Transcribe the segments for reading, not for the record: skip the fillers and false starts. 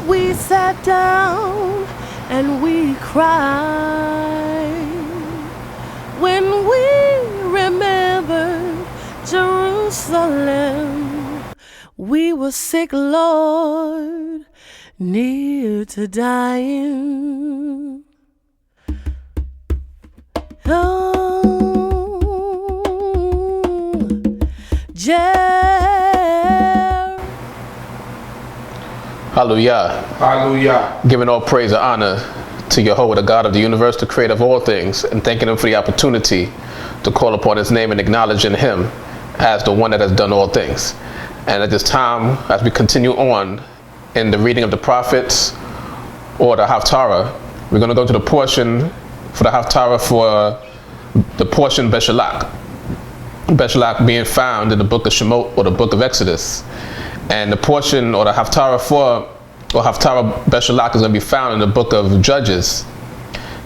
we sat down and we cried when we remembered Jerusalem. We were sick, Lord, near to dying. Oh, Hallelujah. Hallelujah. Giving all praise and honor to Jehovah, the God of the universe, the creator of all things, and thanking him for the opportunity to call upon his name and acknowledging him as the one that has done all things. And at this time, as we continue on in the reading of the prophets or the Haftarah, we're going to go to the portion for the Haftarah for the portion Beshalach. Beshalach being found in the book of Shemot or the book of Exodus. And the portion or the Haftarah for, or Haftarah Beshalach, is going to be found in the book of Judges,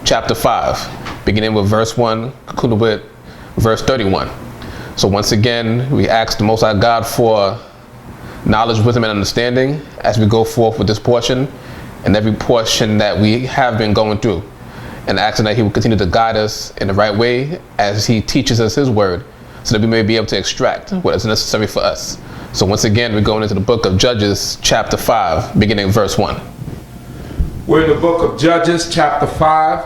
chapter 5, beginning with verse 1, concluding with verse 31. So once again, we ask the Most High God for knowledge, wisdom, and understanding as we go forth with this portion and every portion that we have been going through, and asking that he will continue to guide us in the right way as he teaches us his word, so that we may be able to extract what is necessary for us. So once again, we're going into the book of Judges, chapter 5, beginning verse 1. We're in the book of Judges, chapter 5,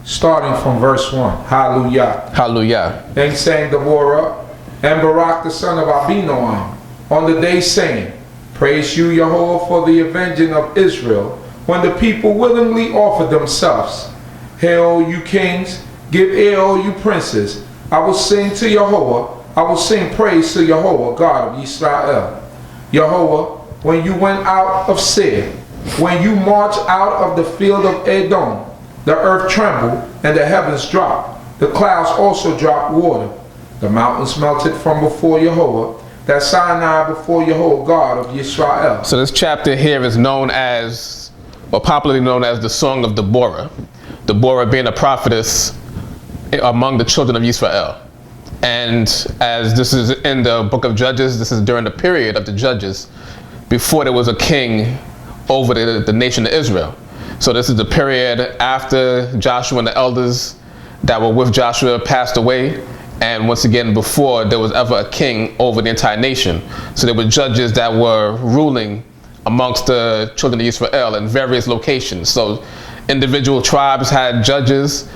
starting from verse 1. Hallelujah. Hallelujah. Then sang Deborah and Barak the son of Abinoam on the day, saying, Praise you, Jehovah, for the avenging of Israel, when the people willingly offered themselves. Hail, you kings, give ear, O you princes. I will sing to Jehovah. I will sing praise to Jehovah, God of Israel. Jehovah, when you went out of Seir, when you marched out of the field of Edom, the earth trembled and the heavens dropped. The clouds also dropped water. The mountains melted from before Jehovah, that Sinai before Jehovah, God of Israel. So this chapter here is known as, or popularly known as, the Song of Deborah. Deborah being a prophetess among the children of Israel. And as this is in the book of Judges, this is during the period of the Judges, before there was a king over the nation of Israel. So this is the period after Joshua and the elders that were with Joshua passed away, and once again before there was ever a king over the entire nation. So there were judges that were ruling amongst the children of Israel in various locations. So individual tribes had judges,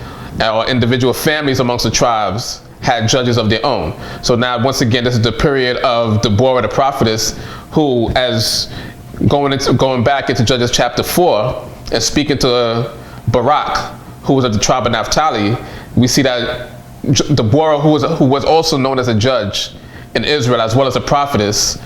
or individual families amongst the tribes had judges of their own. So now, once again, this is the period of Deborah the prophetess, who, as going back into Judges chapter 4 and speaking to Barak, who was of the tribe of Naphtali, we see that Deborah, who was also known as a judge in Israel as well as a prophetess,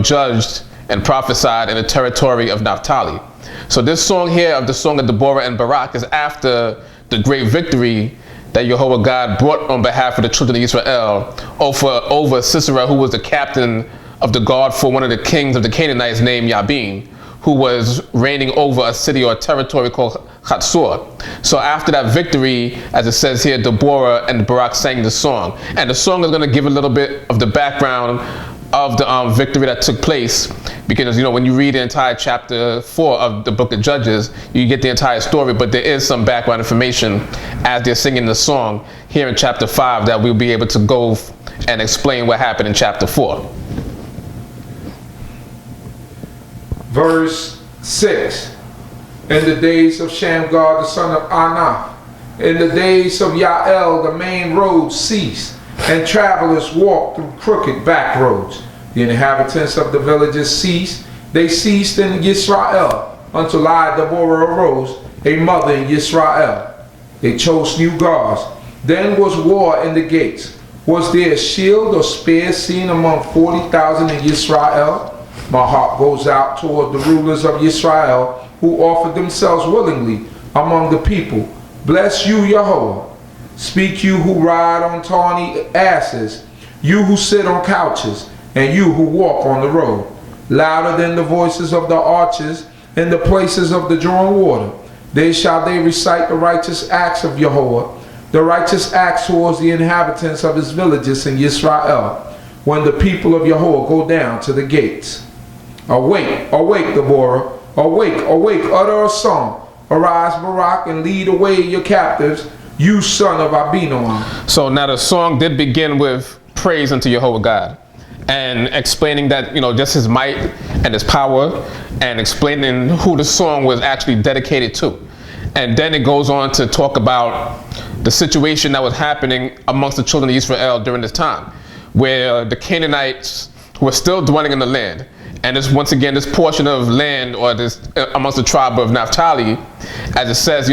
judged and prophesied in the territory of Naphtali. So this song here of the Song of Deborah and Barak is after the great victory that Jehovah God brought on behalf of the children of Israel over Sisera, who was the captain of the guard for one of the kings of the Canaanites named Yabin, who was reigning over a city or a territory called Hatzor. So after that victory, as it says here, Deborah and Barak sang the song. And the song is going to give a little bit of the background of the victory that took place, because when you read the entire chapter 4 of the book of Judges, you get the entire story, but there is some background information as they're singing the song here in chapter 5 that we'll be able to go and explain what happened in chapter 4. Verse 6. In the days of Shamgar the son of Anath, in the days of Yael, the main roads ceased, and travelers walked through crooked back roads. The inhabitants of the villages ceased. They ceased in Yisrael, until I, Deborah, arose, a mother in Yisrael. They chose new gods. Then was war in the gates. Was there a shield or spear seen among 40,000 in Yisrael? My heart goes out toward the rulers of Yisrael, who offered themselves willingly among the people. Bless you, Jehovah. Speak, you who ride on tawny asses, you who sit on couches, and you who walk on the road. Louder than the voices of the archers in the places of the drawing water. They recite the righteous acts of Jehovah, the righteous acts towards the inhabitants of his villages in Yisrael, when the people of Jehovah go down to the gates. Awake, awake, Deborah, Awake, awake, utter a song. Arise, Barak, and lead away your captives, you son of Abinoam. So now the song did begin with praise unto Jehovah God, and explaining that, just his might and his power, and explaining who the song was actually dedicated to. And then it goes on to talk about the situation that was happening amongst the children of Israel during this time, where the Canaanites were still dwelling in the land. And this, once again, this portion of land, or this amongst the tribe of Naphtali, as it says,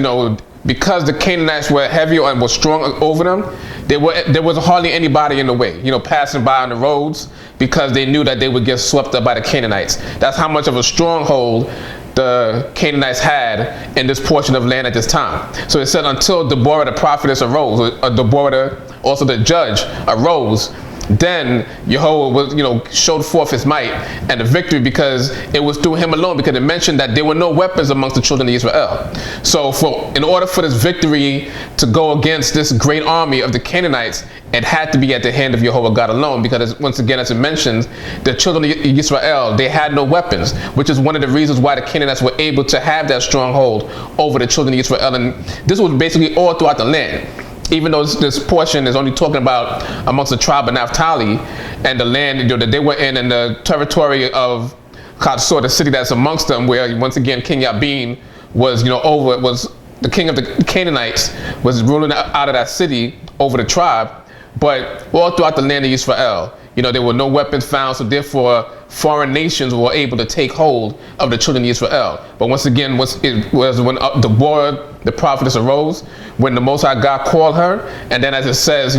because the Canaanites were heavy and were strong over them, there was hardly anybody in the way, passing by on the roads, because they knew that they would get swept up by the Canaanites. That's how much of a stronghold the Canaanites had in this portion of land at this time. So it said until Deborah the prophetess arose, or Deborah also the judge arose, then Jehovah was, showed forth his might and the victory, because it was through him alone, because it mentioned that there were no weapons amongst the children of Israel. So in order for this victory to go against this great army of the Canaanites, it had to be at the hand of Jehovah God alone, because once again, as it mentions, the children of Israel, they had no weapons, which is one of the reasons why the Canaanites were able to have that stronghold over the children of Israel. And this was basically all throughout the land. Even though this portion is only talking about amongst the tribe of Naphtali and the land that they were in, and the territory of Chatzor, the city that's amongst them, where once again King Yabin was, was the king of the Canaanites, was ruling out of that city over the tribe. But all throughout the land of Israel, there were no weapons found, so therefore foreign nations were able to take hold of the children of Israel. But once again, it was when Deborah the prophetess arose, when the Most High God called her, and then as it says,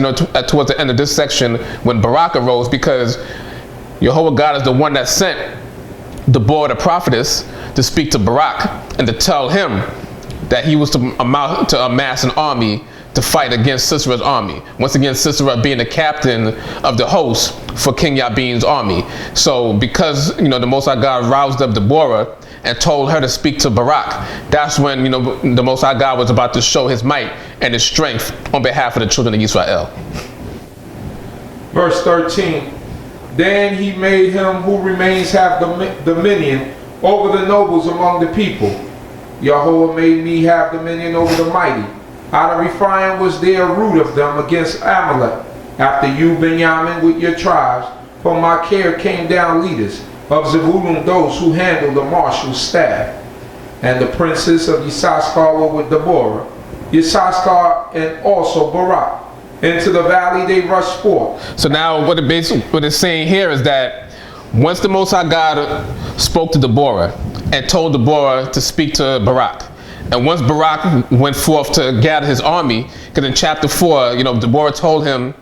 towards the end of this section, when Barak arose, because Jehovah God is the one that sent Deborah the prophetess to speak to Barak and to tell him that he was to amass an army to fight against Sisera's army. Once again, Sisera being the captain of the host for King Yabin's army. So because, the Most High God roused up Deborah and told her to speak to Barak, that's when, the Most High God was about to show his might and his strength on behalf of the children of Israel. Verse 13, then he made him who remains have dominion over the nobles among the people. Jehovah made me have dominion over the mighty. Out of Ephraim was there a root of them against Amalek. After you, Binyamin, with your tribes, from my care came down leaders of Zebulun, those who handled the marshal's staff. And the princes of Yissaschar were with Deborah, Yissaschar and also Barak. Into the valley they rushed forth. So now what it's saying here is that once the Most High God spoke to Deborah and told Deborah to speak to Barak, and once Barak went forth to gather his army, because in chapter 4, Deborah told him,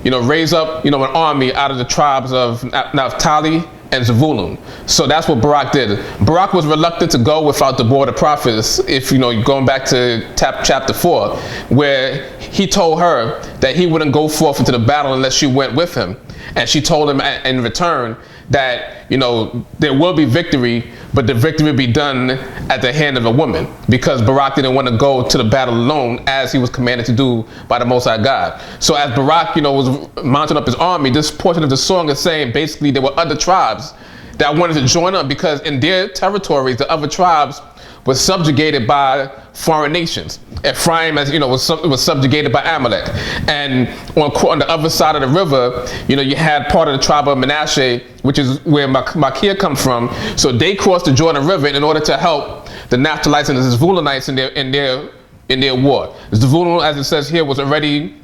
raise up, an army out of the tribes of Naphtali and Zebulun. So that's what Barak did. Barak was reluctant to go without Deborah the prophetess, if, going back to chapter 4, where he told her that he wouldn't go forth into the battle unless she went with him. And she told him in return that, there will be victory, but the victory will be done at the hand of a woman, because Barak didn't want to go to the battle alone, as he was commanded to do by the Most High God. So as Barak, was mounting up his army, this portion of the song is saying basically there were other tribes that wanted to join up, because in their territories, the other tribes was subjugated by foreign nations. Ephraim, as was subjugated by Amalek, and on the other side of the river, you had part of the tribe of Manasseh, which is where Machir comes from. So they crossed the Jordan River in order to help the Naphtalites and the Zebulunites in their war. Zebulun, as it says here, was already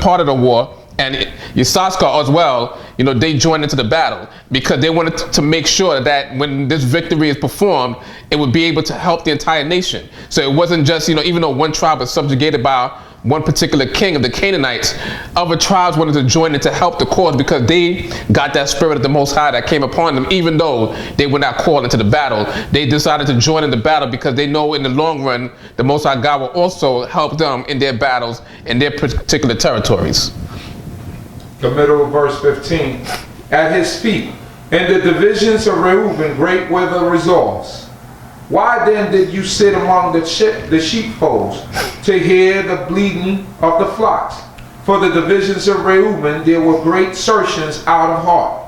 part of the war. And Yissaschar as well, they joined into the battle, because they wanted to make sure that when this victory is performed, it would be able to help the entire nation. So it wasn't just, even though one tribe was subjugated by one particular king of the Canaanites, other tribes wanted to join in to help the cause, because they got that spirit of the Most High that came upon them. Even though they were not called into the battle, they decided to join in the battle, because they know in the long run, the Most High God will also help them in their battles in their particular territories. The middle of verse 15. At his feet, in the divisions of Reuben, great were the resolves. Why then did you sit among the sheepfolds to hear the bleating of the flocks? For the divisions of Reuben, there were great searchings out of heart.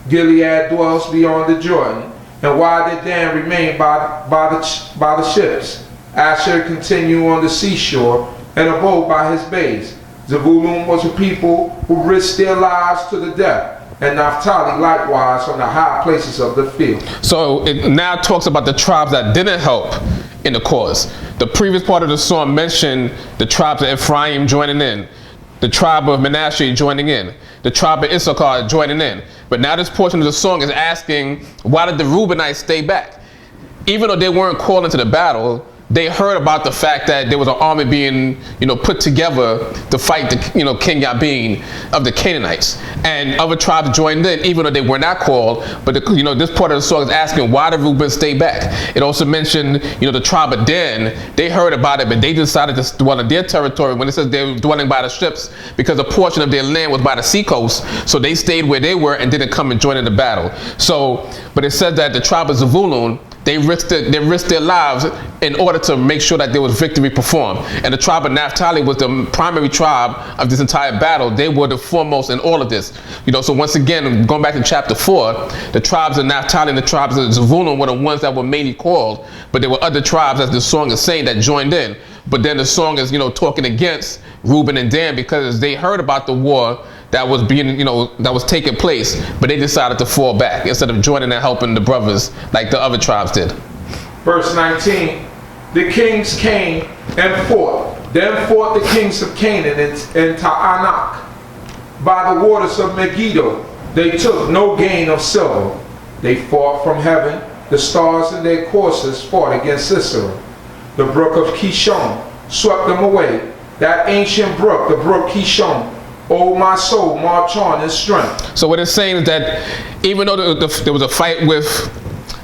Gilead dwells beyond the Jordan. And why did Dan remain by the ships? Asher continued on the seashore and abode by his bays. Zebulun was a people who risked their lives to the death, and Naphtali likewise on the high places of the field. So it now talks about the tribes that didn't help in the cause. The previous part of the song mentioned the tribes of Ephraim joining in, the tribe of Manasseh joining in, the tribe of Issachar joining in. But now this portion of the song is asking, why did the Reubenites stay back? Even though they weren't called into the battle, they heard about the fact that there was an army being, put together to fight the, King Yabin of the Canaanites, and other tribes joined in, even though they were not called. But this part of the song is asking why did Reuben stay back. It also mentioned, the tribe of Dan. They heard about it, but they decided to dwell in their territory. When it says they were dwelling by the ships, because a portion of their land was by the seacoast, so they stayed where they were and didn't come and join in the battle. So, but it says that the tribe of Zebulun, they risked their lives in order to make sure that there was victory performed. And the tribe of Naphtali was the primary tribe of this entire battle. They were the foremost in all of this. So once again, going back to chapter 4, the tribes of Naphtali and the tribes of Zebulun were the ones that were mainly called, but there were other tribes, as the song is saying, that joined in. But then the song is, talking against Reuben and Dan because they heard about the war that was being, that was taking place, but they decided to fall back instead of joining and helping the brothers like the other tribes did. Verse 19, the kings came and fought. Then fought the kings of Canaan and Taanach by the waters of Megiddo. They took no gain of silver. They fought from heaven. The stars in their courses fought against Sisera. The brook of Kishon swept them away. That ancient brook, the brook Kishon, oh, my soul, march on in strength. So what it's saying is that even though there was a fight with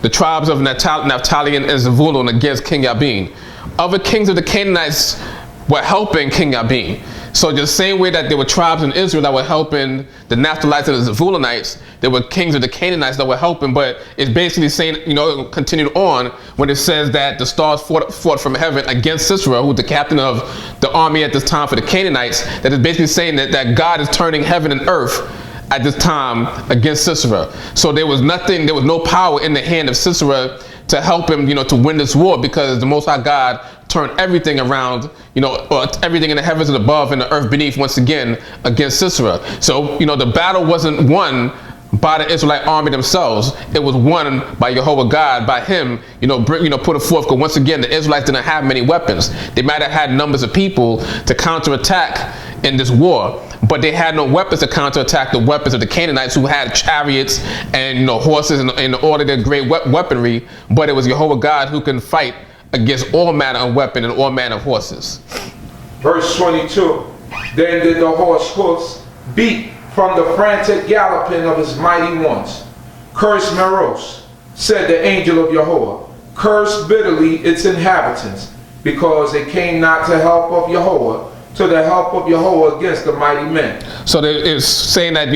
the tribes of Naphtali and Zebulun against King Yabin, other kings of the Canaanites were helping King Yabin. So the same way that there were tribes in Israel that were helping the Naphtalites and the Zebulunites, there were kings of the Canaanites that were helping. But it's basically saying, continued on when it says that the stars fought from heaven against Sisera, who was the captain of the army at this time for the Canaanites. That is basically saying that God is turning heaven and earth at this time against Sisera. So there was no power in the hand of Sisera to help him, to win this war, because the Most High God turned everything around, or everything in the heavens and above and the earth beneath once again against Sisera. So, the battle wasn't won by the Israelite army themselves. It was won by Jehovah God, by him, put it forth. Because once again, the Israelites didn't have many weapons. They might have had numbers of people to counterattack in this war, but they had no weapons to counterattack the weapons of the Canaanites, who had chariots and horses and all of their great weaponry. But it was Jehovah God who can fight against all manner of weapon and all manner of horses. Verse 22, then did the horse hoofs beat from the frantic galloping of his mighty ones. Curse Meroz, said the angel of Jehovah, curse bitterly its inhabitants, because they came not to help of Jehovah, to the help of Jehovah against the mighty men. So it's saying that,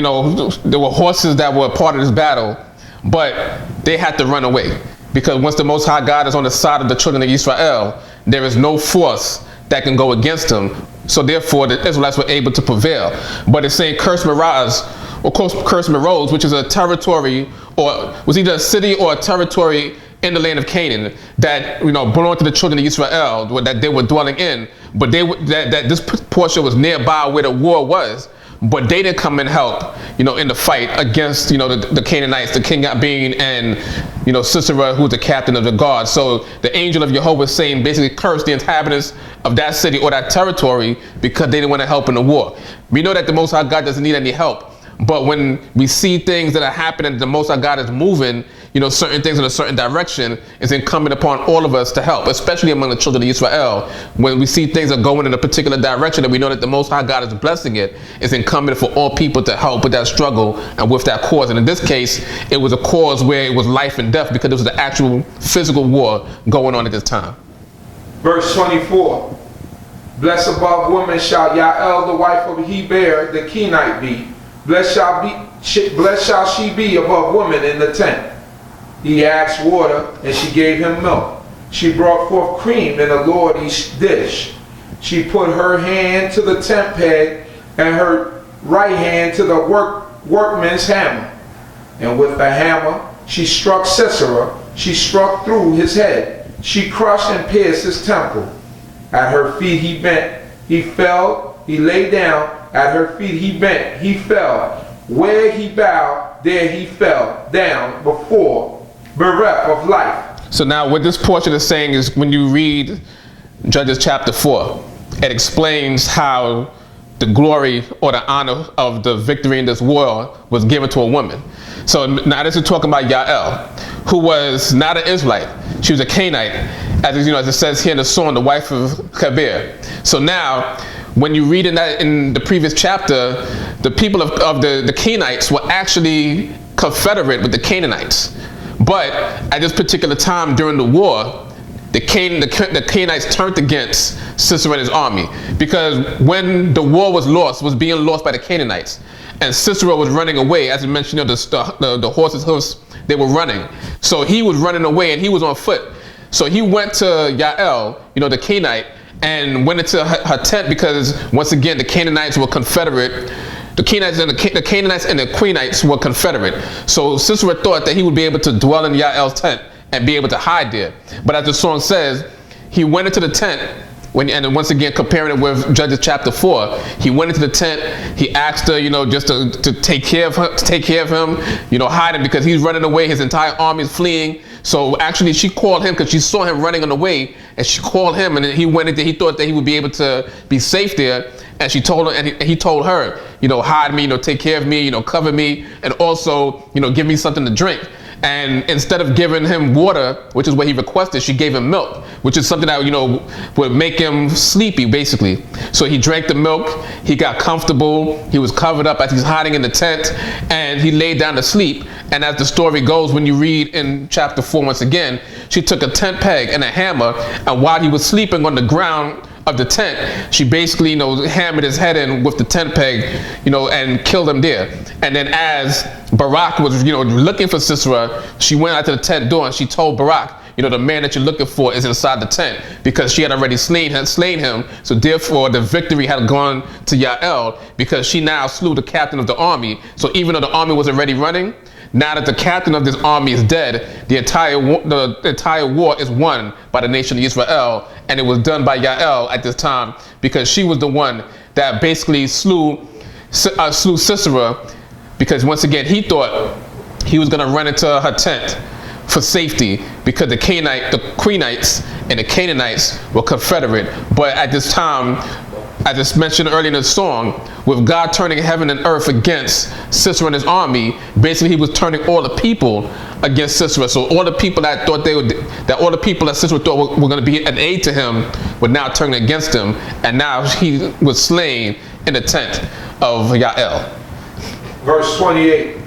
there were horses that were part of this battle, but they had to run away. Because once the Most High God is on the side of the children of Israel, there is no force that can go against them. So therefore, the Israelites were able to prevail. But it's saying curse Meroz, or curse Meroz, which is a territory, or was either a city or a territory in the land of Canaan that belonged to the children of Israel, that they were dwelling in. But that this portion was nearby where the war was. But they didn't come and help, in the fight against, the Canaanites, the King Yabin, and, Sisera, who's the captain of the guard. So the angel of Jehovah is saying, basically curse the inhabitants of that city or that territory because they didn't want to help in the war. We know that the Most High God doesn't need any help. But when we see things that are happening, the Most High God is moving, certain things in a certain direction, it's incumbent upon all of us to help, especially among the children of Israel. When we see things are going in a particular direction and we know that the Most High God is blessing it, it's incumbent for all people to help with that struggle and with that cause. And in this case, it was a cause where it was life and death, because it was an actual physical war going on at this time. Verse 24, blessed above women shall Yael, the wife of Heber, the Kenite, be. Blessed shall she be above women in the tent. He asked water, and she gave him milk. She brought forth cream in a lordly dish. She put her hand to the tent peg, and her right hand to the workman's hammer. And with the hammer She struck Sisera. She struck through his head. She crushed and pierced his temple. At her feet he bent. He fell. He lay down. At her feet he bent. He fell. Where he bowed, there he fell down before bereft of life. So now what this portion is saying is, when you read Judges chapter 4, it explains how the glory or the honor of the victory in this war was given to a woman. So now this is talking about Yael, who was not an Israelite. She was a Canaanite, as you know, as it says here in the song, the wife of Heber. So now, when you read in the previous chapter, the people of the Canaanites were actually confederate with the Canaanites. But at this particular time during the war, the Canaanites turned against Sisera and his army, because when the war was being lost by the Canaanites, and Sisera was running away, as you mentioned, the horses' hoofs, they were running. So he was running away and he was on foot. So he went to Yael, the Canaanite, and went into her tent, because once again the Canaanites were confederate. The Canaanites and the Quenites were confederate. So Sisera thought that he would be able to dwell in Yael's tent and be able to hide there. But as the song says, he went into the tent, and once again comparing it with Judges chapter 4, he went into the tent. He asked her, just to take care of him, hide him, because he's running away. His entire army is fleeing. So actually, she called him because she saw him running on the way, and she called him, and he went into. He thought that he would be able to be safe there, and she told him, and he told her, hide me, take care of me, cover me, and also, give me something to drink. And instead of giving him water, which is what he requested, she gave him milk, which is something that, would make him sleepy, basically. So he drank the milk, he got comfortable, he was covered up as he's hiding in the tent, and he laid down to sleep. And as the story goes, when you read in chapter 4 once again, she took a tent peg and a hammer, and while he was sleeping on the ground of the tent, she basically, hammered his head in with the tent peg, and killed him there. And then as Barak was, looking for Sisera, she went out to the tent door and she told Barak, the man that you're looking for is inside the tent, because she had already slain him. So therefore the victory had gone to Yael, because she now slew the captain of the army. So even though the army was already running, now that the captain of this army is dead, the entire war is won by the nation of Israel, and it was done by Yael at this time, because she was the one that basically slew Sisera, because once again he thought he was going to run into her tent for safety, because the Quenites and the Canaanites were confederate. But at this time, as I mentioned earlier in the song, with God turning heaven and earth against Sisera and his army, basically he was turning all the people against Sisera. So all the people that Sisera thought were going to be an aid to him were now turning against him, and now he was slain in the tent of Yael. Verse 28.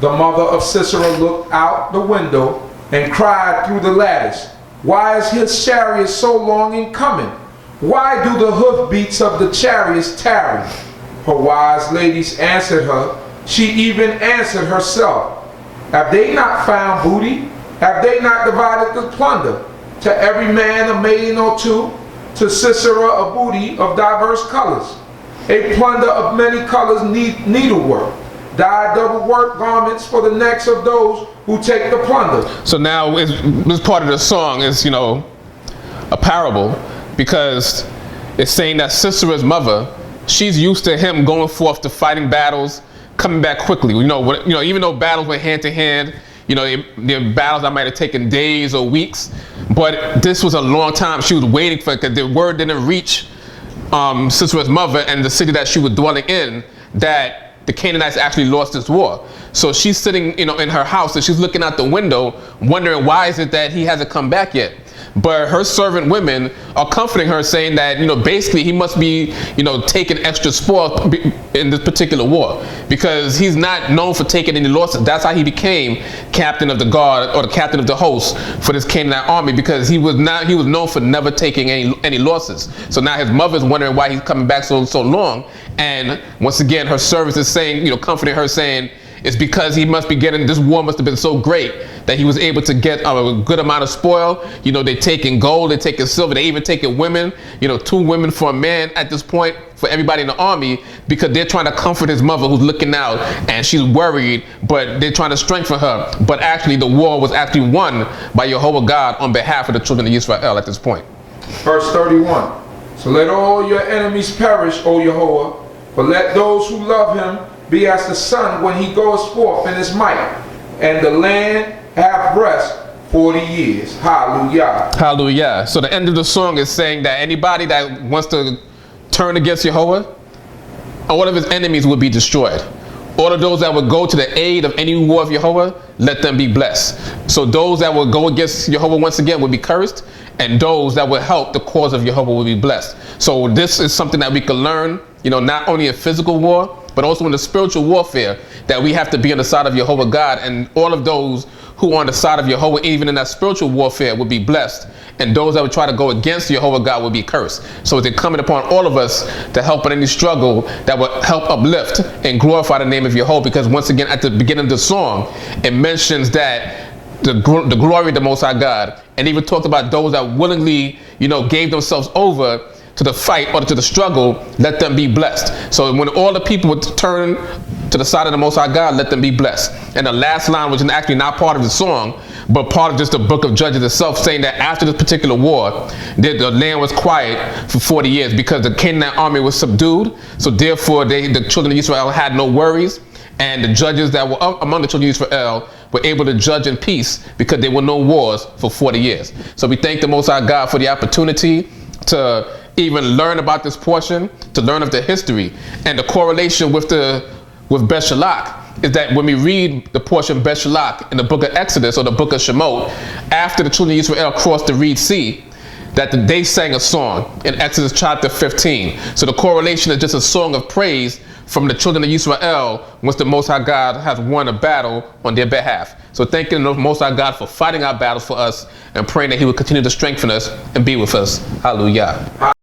The mother of Sisera looked out the window and cried through the lattice, "Why is his chariot so long in coming? Why do the hoofbeats of the chariots tarry?" Her wise ladies answered her. She even answered herself, "Have they not found booty? Have they not divided the plunder? To every man a maiden or two, to Sisera a booty of diverse colors, a plunder of many colors, needlework, dyed double work garments for the necks of those who take the plunder." So now this part of the song is, a parable, because it's saying that Sisera's mother, she's used to him going forth to fighting battles, coming back quickly. Even though battles went hand to hand, the battles that might have taken days or weeks, but this was a long time she was waiting for it, because the word didn't reach Sisera's mother and the city that she was dwelling in, that the Canaanites actually lost this war. So she's sitting, in her house, and she's looking out the window, wondering why is it that he hasn't come back yet. But her servant women are comforting her, saying that, basically he must be, taking extra spoil in this particular war, because he's not known for taking any losses. That's how he became captain of the guard, or the captain of the host for this Canaanite army, because he was known for never taking any losses. So now his mother's wondering why he's coming back so long. And once again, her servant is saying, comforting her, saying, it's because he must be this war must have been so great that he was able to get a good amount of spoil. You know, they're taking gold, they're taking silver, they even taking women, you know, 2 women for a man at this point for everybody in the army, because they're trying to comfort his mother who's looking out and she's worried, but they're trying to strengthen her. But actually the war was actually won by Jehovah God on behalf of the children of Israel at this point. Verse 31. So let all your enemies perish, O Jehovah, but let those who love him be as the sun when he goes forth in his might, and the land have rest 40 years. Hallelujah. Hallelujah. So the end of the song is saying that anybody that wants to turn against Jehovah, all of his enemies will be destroyed. All of those that would go to the aid of any war of Jehovah, let them be blessed. So those that will go against Jehovah once again will be cursed, and those that will help the cause of Jehovah will be blessed. So this is something that we can learn, you know, not only in physical war, but also in the spiritual warfare, that we have to be on the side of Jehovah God, and all of those who are on the side of Jehovah, even in that spiritual warfare, will be blessed, and those that would try to go against Jehovah God will be cursed. So it's incumbent upon all of us to help in any struggle that will help uplift and glorify the name of Jehovah, because once again, at the beginning of the song, it mentions that the glory of the Most High God, and even talked about those that willingly, you know, gave themselves over to the fight or to the struggle, let them be blessed. So when all the people would turn to the side of the Most High God, let them be blessed. And the last line, which is actually not part of the song, but part of just the book of Judges itself, saying that after this particular war, the land was quiet for 40 years because the Canaanite army was subdued. So therefore, the children of Israel had no worries. And the judges that were among the children of Israel were able to judge in peace because there were no wars for 40 years. So we thank the Most High God for the opportunity to even learn about this portion, to learn of the history. And the correlation with Beth Shalach is that when we read the portion Beth Shalach in the book of Exodus or the book of Shemot, after the children of Israel crossed the Red Sea, that they sang a song in Exodus chapter 15. So the correlation is just a song of praise from the children of Israel once the Most High God has won a battle on their behalf. So thanking the Most High God for fighting our battles for us, and praying that he will continue to strengthen us and be with us. Hallelujah.